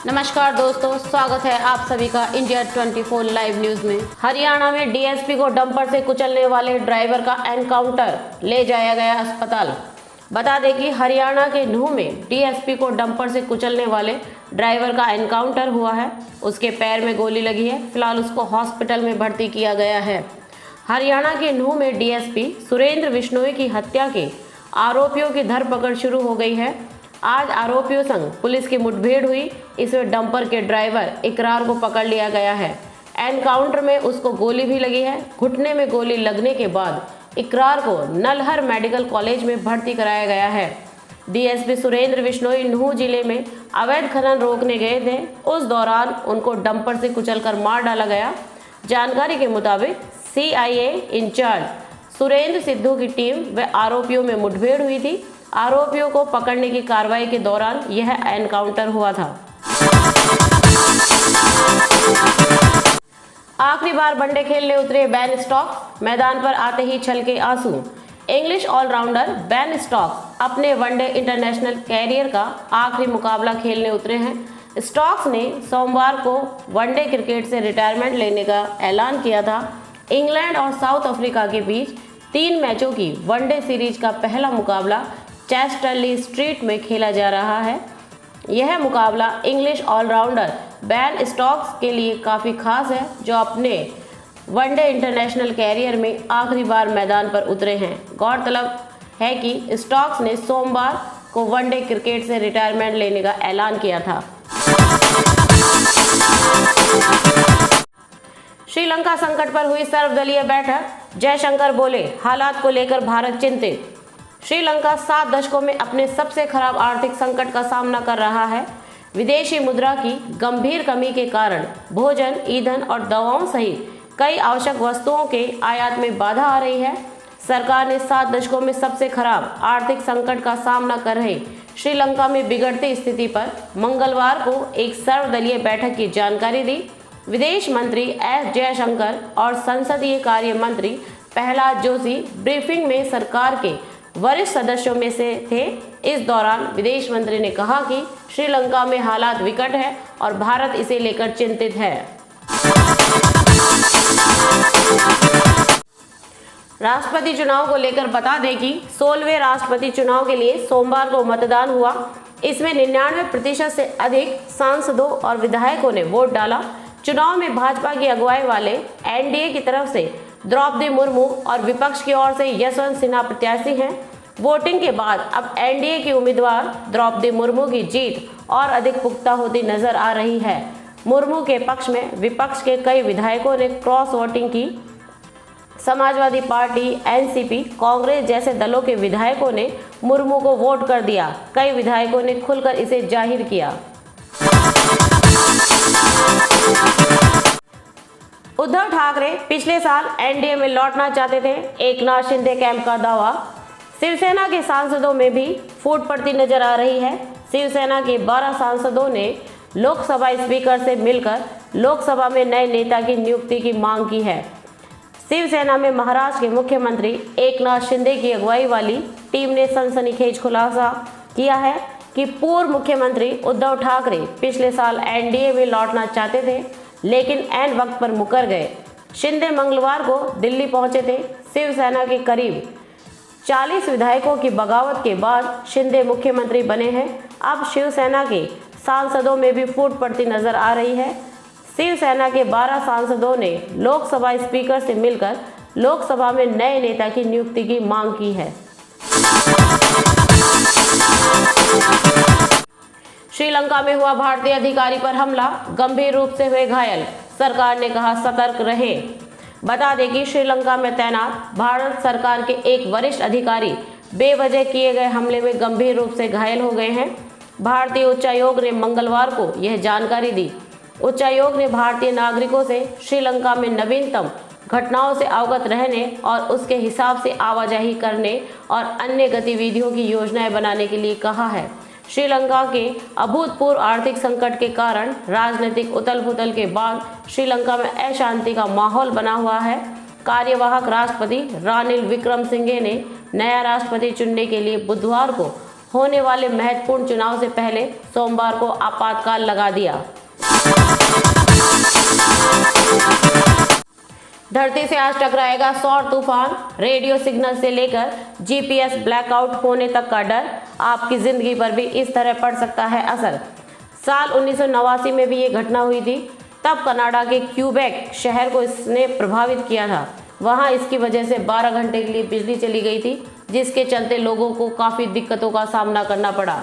नमस्कार दोस्तों, स्वागत है आप सभी का इंडिया 24 लाइव न्यूज में। हरियाणा में डीएसपी को डंपर से कुचलने वाले ड्राइवर का एनकाउंटर, ले जाया गया अस्पताल। बता दें कि हरियाणा के नूंह में डीएसपी को डंपर से कुचलने वाले ड्राइवर का एनकाउंटर हुआ है। उसके पैर में गोली लगी है। फिलहाल उसको हॉस्पिटल में भर्ती किया गया है। हरियाणा के नूंह में डीएसपी सुरेंद्र बिश्नोई की हत्या के आरोपियों की धरपकड़ शुरू हो गई है। आज आरोपियों संग पुलिस की मुठभेड़ हुई। इसमें डंपर के ड्राइवर इकरार को पकड़ लिया गया है। एनकाउंटर में उसको गोली भी लगी है। घुटने में गोली लगने के बाद इकरार को नलहर मेडिकल कॉलेज में भर्ती कराया गया है। डीएसपी सुरेंद्र बिश्नोई नूंह जिले में अवैध खनन रोकने गए थे। उस दौरान उनको डंपर से कुचलकर मार डाला गया। जानकारी के मुताबिक सीआईए इंचार्ज सुरेंद्र सिद्धू की टीम व आरोपियों में मुठभेड़ हुई थी। आरोपियों को पकड़ने की कार्रवाई के दौरान यह एनकाउंटर हुआ था। आखिरी बार वनडे खेलने उतरे बेन स्टोक्स, मैदान पर आते ही छलके आंसू। इंग्लिश ऑलराउंडर बेन स्टोक्स अपने वनडे इंटरनेशनल कैरियर का आखिरी मुकाबला खेलने उतरे हैं। स्टोक्स ने सोमवार को वनडे क्रिकेट से रिटायरमेंट लेने का ऐलान किया था। इंग्लैंड और साउथ अफ्रीका के बीच 3 मैचों की वनडे सीरीज का पहला मुकाबला चेस्टरली स्ट्रीट में खेला जा रहा है। यह मुकाबला इंग्लिश ऑलराउंडर बेन स्टोक्स के लिए काफ़ी खास है, जो अपने वनडे इंटरनेशनल कैरियर में आखिरी बार मैदान पर उतरे हैं। गौरतलब है कि स्टोक्स ने सोमवार को वनडे क्रिकेट से रिटायरमेंट लेने का ऐलान किया था। श्रीलंका संकट पर हुई सर्वदलीय बैठक, जयशंकर बोले, हालात को लेकर भारत चिंतित। श्रीलंका 7 दशकों में अपने सबसे खराब आर्थिक संकट का सामना कर रहा है। विदेशी मुद्रा की गंभीर कमी के कारण भोजन, ईंधन और दवाओं सहित कई आवश्यक वस्तुओं के आयात में बाधा आ रही है। सरकार ने 7 दशकों में सबसे खराब आर्थिक संकट का सामना कर रहे श्रीलंका में बिगड़ती स्थिति पर मंगलवार को एक सर्वदलीय बैठक की जानकारी दी। विदेश मंत्री एस जयशंकर और संसदीय कार्य मंत्री प्रहलाद जोशी ब्रीफिंग में सरकार के वरिष्ठ सदस्यों में से थे। इस दौरान विदेश मंत्री ने कहा कि श्रीलंका में हालात विकट है और भारत इसे लेकर चिंतित है। राष्ट्रपति चुनाव को लेकर बता दें कि 16वें राष्ट्रपति चुनाव के लिए सोमवार को मतदान हुआ। इसमें 99% से अधिक सांसदों और विधायकों ने वोट डाला। चुनाव में भाजपा की अगुवाई वाले एनडीए की तरफ से द्रौपदी मुर्मू और विपक्ष की ओर से यशवंत सिन्हा प्रत्याशी हैं। वोटिंग के बाद अब एनडीए की उम्मीदवार द्रौपदी मुर्मू की जीत और अधिक पुख्ता होती नजर आ रही है। मुर्मू के पक्ष में विपक्ष के कई विधायकों ने क्रॉस वोटिंग की। समाजवादी पार्टी, एनसीपी, कांग्रेस जैसे दलों के विधायकों ने मुर्मू को वोट कर दिया। कई विधायकों ने खुलकर इसे जाहिर किया। उद्धव ठाकरे पिछले साल एनडीए में लौटना चाहते थे, एकनाथ शिंदे कैंप का दावा। शिवसेना के सांसदों में भी फूट पड़ती नजर आ रही है। शिवसेना के 12 सांसदों ने लोकसभा स्पीकर से मिलकर लोकसभा में नए नेता की नियुक्ति की मांग की है। शिवसेना में महाराष्ट्र के मुख्यमंत्री एकनाथ शिंदे की अगुवाई वाली टीम ने सनसनीखेज खुलासा किया है कि पूर्व मुख्यमंत्री उद्धव ठाकरे पिछले साल एनडीए में लौटना चाहते थे, लेकिन ऐन वक्त पर मुकर गए। शिंदे मंगलवार को दिल्ली पहुंचे थे। शिवसेना के करीब 40 विधायकों की बगावत के बाद शिंदे मुख्यमंत्री बने हैं। अब शिवसेना के सांसदों में भी फूट पड़ती नजर आ रही है। शिवसेना के 12 सांसदों ने लोकसभा स्पीकर से मिलकर लोकसभा में नए नेता की नियुक्ति की मांग की है। श्रीलंका में हुआ भारतीय अधिकारी पर हमला, गंभीर रूप से हुए घायल। सरकार ने कहा सतर्क रहें। बता दें कि श्रीलंका में तैनात भारत सरकार के एक वरिष्ठ अधिकारी बेवजह किए गए हमले में गंभीर रूप से घायल हो गए हैं। भारतीय उच्चायोग ने मंगलवार को यह जानकारी दी। उच्चायोग ने भारतीय नागरिकों से श्रीलंका में नवीनतम घटनाओं से अवगत रहने और उसके हिसाब से आवाजाही करने और अन्य गतिविधियों की योजनाएं बनाने के लिए कहा है। श्रीलंका के अभूतपूर्व आर्थिक संकट के कारण राजनीतिक उथल-पुथल के बाद श्रीलंका में अशांति का माहौल बना हुआ है। कार्यवाहक राष्ट्रपति रानिल विक्रमसिंघे ने नया राष्ट्रपति चुनने के लिए बुधवार को होने वाले महत्वपूर्ण चुनाव से पहले सोमवार को आपातकाल लगा दिया। धरती से आज टकराएगा सौर तूफान, रेडियो सिग्नल से लेकर जीपीएस ब्लैकआउट होने तक का डर, आपकी जिंदगी पर भी इस तरह पड़ सकता है असर। साल 1989 में भी ये घटना हुई थी। तब कनाडा के क्यूबेक शहर को इसने प्रभावित किया था। वहां इसकी वजह से 12 घंटे के लिए बिजली चली गई थी, जिसके चलते लोगों को काफ़ी दिक्कतों का सामना करना पड़ा।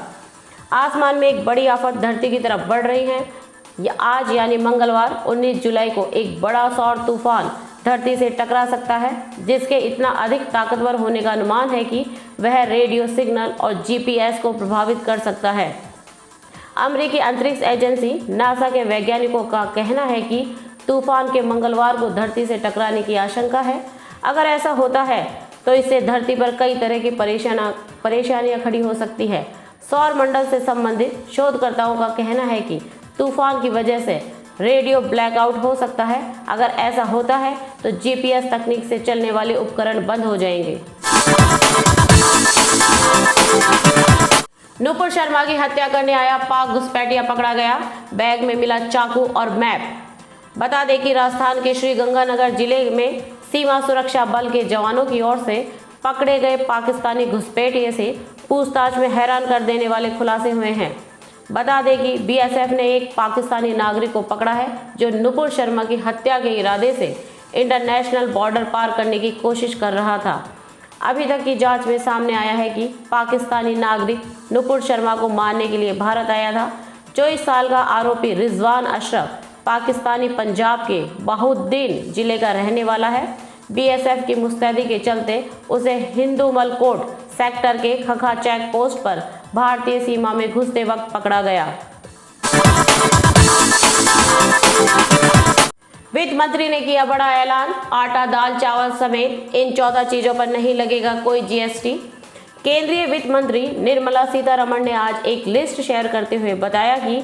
आसमान में एक बड़ी आफत धरती की तरफ बढ़ रही है। आज यानी मंगलवार 19 जुलाई को एक बड़ा सौर तूफान धरती से टकरा सकता है, जिसके इतना अधिक ताकतवर होने का अनुमान है कि वह रेडियो सिग्नल और जीपीएस को प्रभावित कर सकता है। अमेरिकी अंतरिक्ष एजेंसी नासा के वैज्ञानिकों का कहना है कि तूफान के मंगलवार को धरती से टकराने की आशंका है। अगर ऐसा होता है तो इससे धरती पर कई तरह की परेशानियां खड़ी हो सकती है। सौर मंडल से संबंधित शोधकर्ताओं का कहना है कि तूफान की वजह से रेडियो ब्लैकआउट हो सकता है। अगर ऐसा होता है तो जीपीएस तकनीक से चलने वाले उपकरण बंद हो जाएंगे। नुपुर शर्मा की हत्या करने आया पाक घुसपैठिया पकड़ा गया, बैग में मिला चाकू और मैप। बता दें कि राजस्थान के श्रीगंगानगर जिले में सीमा सुरक्षा बल के जवानों की ओर से पकड़े गए पाकिस्तानी घुसपैठिए से पूछताछ में हैरान कर देने वाले खुलासे हुए हैं। बता दें कि बीएसएफ ने एक पाकिस्तानी नागरिक को पकड़ा है जो नुपुर शर्मा की हत्या के इरादे से इंटरनेशनल बॉर्डर पार करने की कोशिश कर रहा था। अभी तक की जांच में सामने आया है कि पाकिस्तानी नागरिक नुपुर शर्मा को मारने के लिए भारत आया था। 24 साल का आरोपी रिजवान अशरफ पाकिस्तानी पंजाब के बहुद्दीन जिले का रहने वाला है। बीएसएफ की मुस्तैदी के चलते उसे हिंदूमल कोट सेक्टर के खखा चेक पोस्ट पर भारतीय सीमा में घुसते वक्त पकड़ा गया। वित्त मंत्री ने किया बड़ा ऐलान, आटा, दाल, चावल समेत इन 14 चीजों पर नहीं लगेगा कोई जीएसटी। केंद्रीय वित्त मंत्री निर्मला सीतारमण ने आज एक लिस्ट शेयर करते हुए बताया कि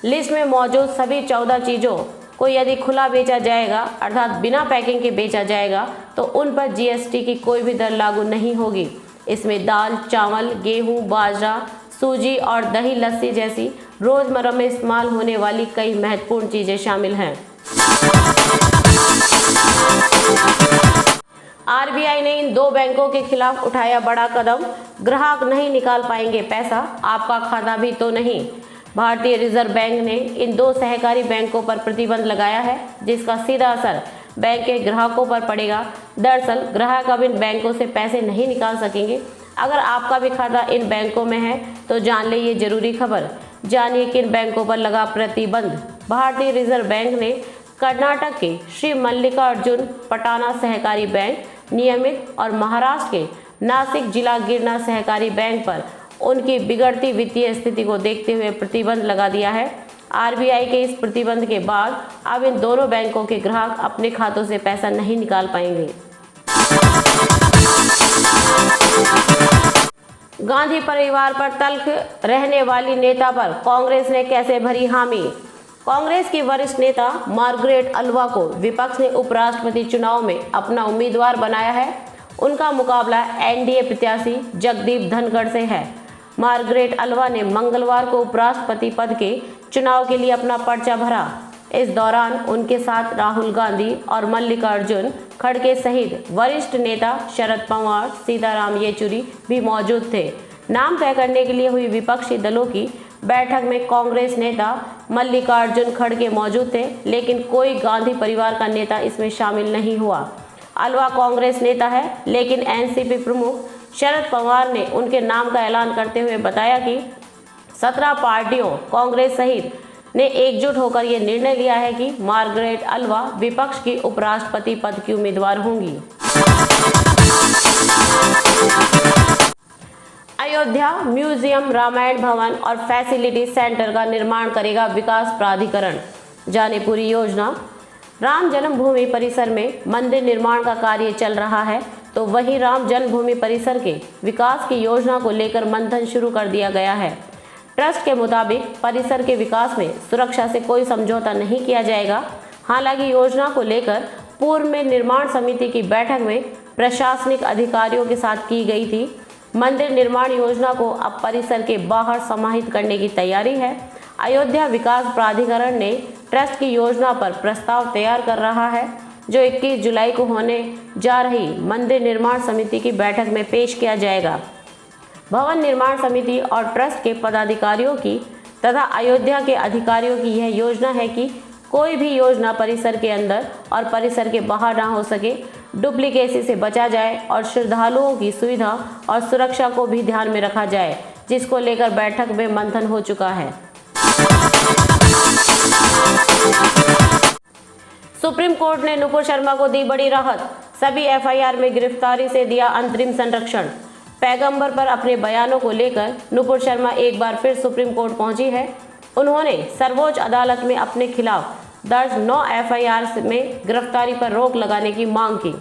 लिस्ट में मौजूद सभी 14 चीजों को यदि खुला बेचा जाएगा, अर्थात बिना पैकिंग के बेचा जाएगा, तो उन पर जीएसटी की कोई भी दर लागू नहीं होगी। इसमें दाल, चावल, गेहूं, बाजरा, सूजी और दही, लस्सी जैसी रोजमर्रा में इस्तेमाल होने वाली कई महत्वपूर्ण चीजें शामिल हैं। आरबीआई ने इन 2 बैंकों के खिलाफ उठाया बड़ा कदम, ग्राहक नहीं निकाल पाएंगे पैसा, आपका खाता भी तो नहीं। भारतीय रिजर्व बैंक ने इन 2 सहकारी बैंकों पर प्रतिबंध लगाया है, जिसका सीधा असर बैंक के ग्राहकों पर पड़ेगा। दरअसल ग्राहक अब इन बैंकों से पैसे नहीं निकाल सकेंगे। अगर आपका भी खाता इन बैंकों में है तो जान ले ये जरूरी खबर। जानिए किन बैंकों पर लगा प्रतिबंध। भारतीय रिजर्व बैंक ने कर्नाटक के श्री मल्लिकार्जुन पटाना सहकारी बैंक नियमित और महाराष्ट्र के नासिक जिला गिरना सहकारी बैंक पर उनकी बिगड़ती वित्तीय स्थिति को देखते हुए प्रतिबंध लगा दिया है। आरबीआई के इस प्रतिबंध के बाद अब इन दोनों बैंकों के ग्राहक अपने खातों से पैसा नहीं निकाल पाएंगे। गांधी परिवार पर तल्ख रहने वाली नेता पर कांग्रेस ने कैसे भरी हामी। कांग्रेस की वरिष्ठ नेता मार्गरेट अल्वा को विपक्ष ने उपराष्ट्रपति चुनाव में अपना उम्मीदवार बनाया है। उनका मुकाबला एनडीए प्रत्याशी जगदीप धनखड़ से है। मार्गरेट अल्वा ने मंगलवार को उपराष्ट्रपति पद के चुनाव के लिए अपना पर्चा भरा। इस दौरान उनके साथ राहुल गांधी और मल्लिकार्जुन खड़गे सहित वरिष्ठ नेता शरद पवार, सीताराम येचुरी भी मौजूद थे। नाम तय करने के लिए हुई विपक्षी दलों की बैठक में कांग्रेस नेता मल्लिकार्जुन खड़गे मौजूद थे, लेकिन कोई गांधी परिवार का नेता इसमें शामिल नहीं हुआ। अल्वा कांग्रेस नेता है, लेकिन एनसीपी प्रमुख शरद पवार ने उनके नाम का ऐलान करते हुए बताया कि 17 पार्टियों कांग्रेस सहित ने एकजुट होकर यह निर्णय लिया है कि मार्गरेट अल्वा विपक्ष की उपराष्ट्रपति पद की उम्मीदवार होंगी। अयोध्या म्यूजियम, रामायण भवन और फैसिलिटी सेंटर का निर्माण करेगा विकास प्राधिकरण। जाने पूरी योजना। राम जन्मभूमि परिसर में मंदिर निर्माण का कार्य चल रहा है, तो वहीं राम जन्मभूमि परिसर के विकास की योजना को लेकर मंथन शुरू कर दिया गया है। ट्रस्ट के मुताबिक परिसर के विकास में सुरक्षा से कोई समझौता नहीं किया जाएगा। हालांकि योजना को लेकर पूर्व में निर्माण समिति की बैठक में प्रशासनिक अधिकारियों के साथ की गई थी। मंदिर निर्माण योजना को अब परिसर के बाहर समाहित करने की तैयारी है। अयोध्या विकास प्राधिकरण ने ट्रस्ट की योजना पर प्रस्ताव तैयार कर रहा है, जो 21 जुलाई को होने जा रही मंदिर निर्माण समिति की बैठक में पेश किया जाएगा। भवन निर्माण समिति और ट्रस्ट के पदाधिकारियों की तथा अयोध्या के अधिकारियों की यह योजना है कि कोई भी योजना परिसर के अंदर और परिसर के बाहर ना हो सके, डुप्लीकेसी से बचा जाए और श्रद्धालुओं की सुविधा और सुरक्षा को भी ध्यान में रखा जाए, जिसको लेकर बैठक में मंथन हो चुका है। सुप्रीम कोर्ट ने नुपुर शर्मा को दी बड़ी राहत, सभी एफआईआर में गिरफ्तारी से दिया अंतरिम संरक्षण। पैगंबर पर अपने बयानों को लेकर नुपुर शर्मा एक बार फिर सुप्रीम कोर्ट पहुंची है। उन्होंने सर्वोच्च अदालत में अपने खिलाफ दर्ज 9 एफआईआर में गिरफ्तारी पर रोक लगाने की मांग की।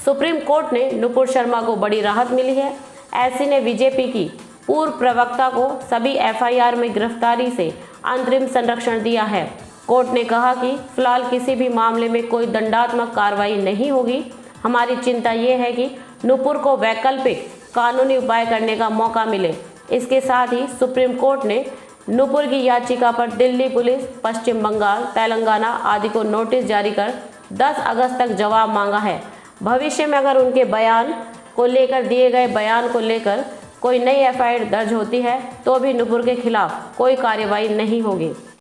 सुप्रीम कोर्ट ने नुपुर शर्मा को बड़ी राहत मिली है। ऐसी ने बीजेपी की पूर्व प्रवक्ता को सभी एफआईआर में गिरफ्तारी से अंतरिम संरक्षण दिया है। कोर्ट ने कहा कि फिलहाल किसी भी मामले में कोई दंडात्मक कार्रवाई नहीं होगी। हमारी चिंता ये है कि नुपुर को वैकल्पिक कानूनी उपाय करने का मौका मिले। इसके साथ ही सुप्रीम कोर्ट ने नुपुर की याचिका पर दिल्ली पुलिस, पश्चिम बंगाल, तेलंगाना आदि को नोटिस जारी कर 10 अगस्त तक जवाब मांगा है। भविष्य में अगर उनके बयान को लेकर दिए गए बयान को लेकर कोई नई एफआईआर दर्ज होती है तो भी नुपुर के खिलाफ कोई कार्रवाई नहीं होगी।